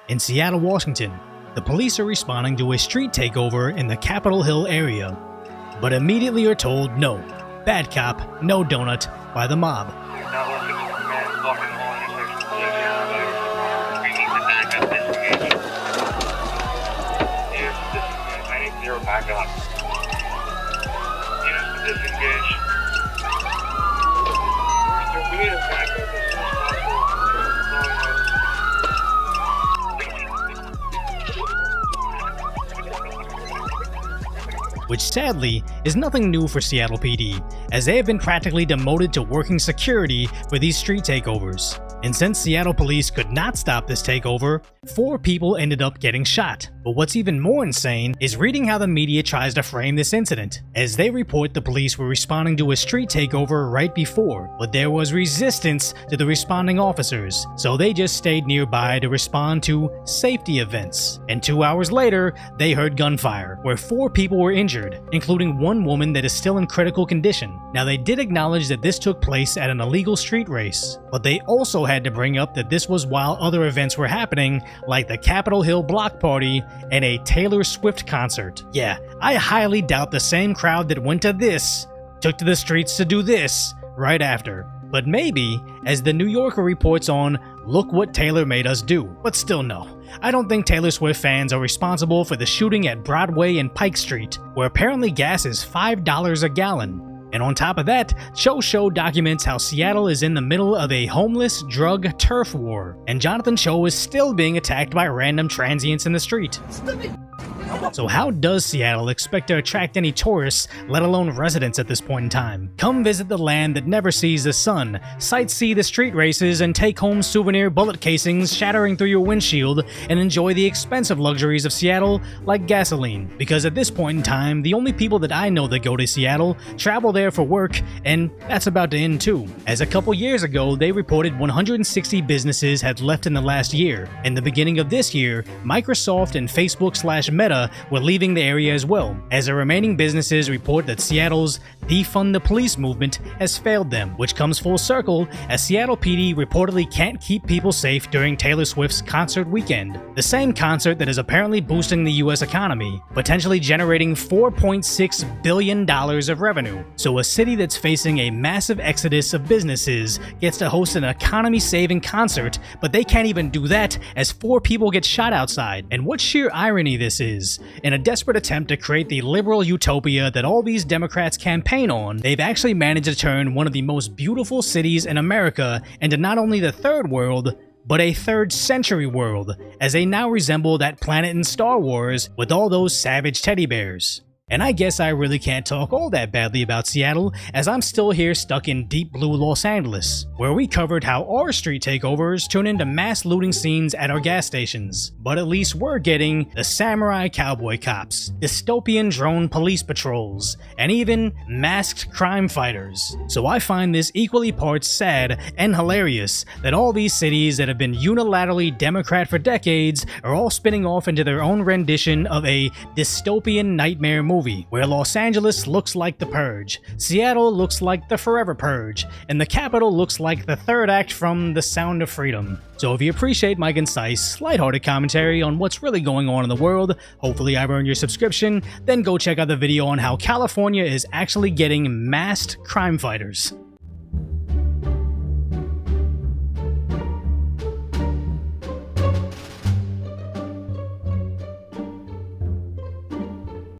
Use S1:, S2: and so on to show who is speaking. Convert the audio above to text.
S1: In Seattle, Washington, the police are responding to a street takeover in the Capitol Hill area, but immediately are told no, bad cop, no donut by the mob.
S2: Back up. Disengage. We need a backup as soon as possible.
S1: Which sadly is nothing new for Seattle PD, as they have been practically demoted to working security for these street takeovers. And since Seattle police could not stop this takeover, 4 people ended up getting shot. But what's even more insane is reading how the media tries to frame this incident, as they report the police were responding to a street takeover right before, but there was resistance to the responding officers, so they just stayed nearby to respond to safety events. And 2 hours later, they heard gunfire, where 4 people were injured, including one woman that is still in critical condition. Now they did acknowledge that this took place at an illegal street race, but they also had to bring up that this was while other events were happening, like the Capitol Hill block party and a Taylor Swift concert. Yeah, I highly doubt the same crowd that went to this took to the streets to do this right after. But maybe, as the New Yorker reports on, look what Taylor made us do. But still no, I don't think Taylor Swift fans are responsible for the shooting at Broadway and Pike Street, where apparently gas is $5 a gallon. And on top of that, Show documents how Seattle is in the middle of a homeless drug turf war, and Jonathan Cho is still being attacked by random transients in the street. So how does Seattle expect to attract any tourists, let alone residents at this point in time? Come visit the land that never sees the sun, sightsee the street races, and take home souvenir bullet casings shattering through your windshield, and enjoy the expensive luxuries of Seattle like gasoline. Because at this point in time, the only people that I know that go to Seattle travel there for work, and that's about to end too. As a couple years ago, they reported 160 businesses had left in the last year. In the beginning of this year, Microsoft and Facebook/Meta were leaving the area as well, as the remaining businesses report that Seattle's defund the police movement has failed them, which comes full circle as Seattle PD reportedly can't keep people safe during Taylor Swift's concert weekend. The same concert that is apparently boosting the US economy, potentially generating $4.6 billion of revenue. So a city that's facing a massive exodus of businesses gets to host an economy-saving concert, but they can't even do that as 4 people get shot outside. And what sheer irony this is. In a desperate attempt to create the liberal utopia that all these Democrats campaign on, they've actually managed to turn one of the most beautiful cities in America into not only the third world, but a 3rd century world, as they now resemble that planet in Star Wars with all those savage teddy bears. And I guess I really can't talk all that badly about Seattle, as I'm still here stuck in deep blue Los Angeles, where we covered how our street takeovers turn into mass looting scenes at our gas stations. But at least we're getting the samurai cowboy cops, dystopian drone police patrols, and even masked crime fighters. So I find this equally parts sad and hilarious that all these cities that have been unilaterally Democrat for decades are all spinning off into their own rendition of a dystopian nightmare movie, where Los Angeles looks like The Purge, Seattle looks like The Forever Purge, and the Capitol looks like the 3rd act from The Sound of Freedom. So if you appreciate my concise, lighthearted commentary on what's really going on in the world, hopefully I've earned your subscription, then go check out the video on how California is actually getting masked crime fighters.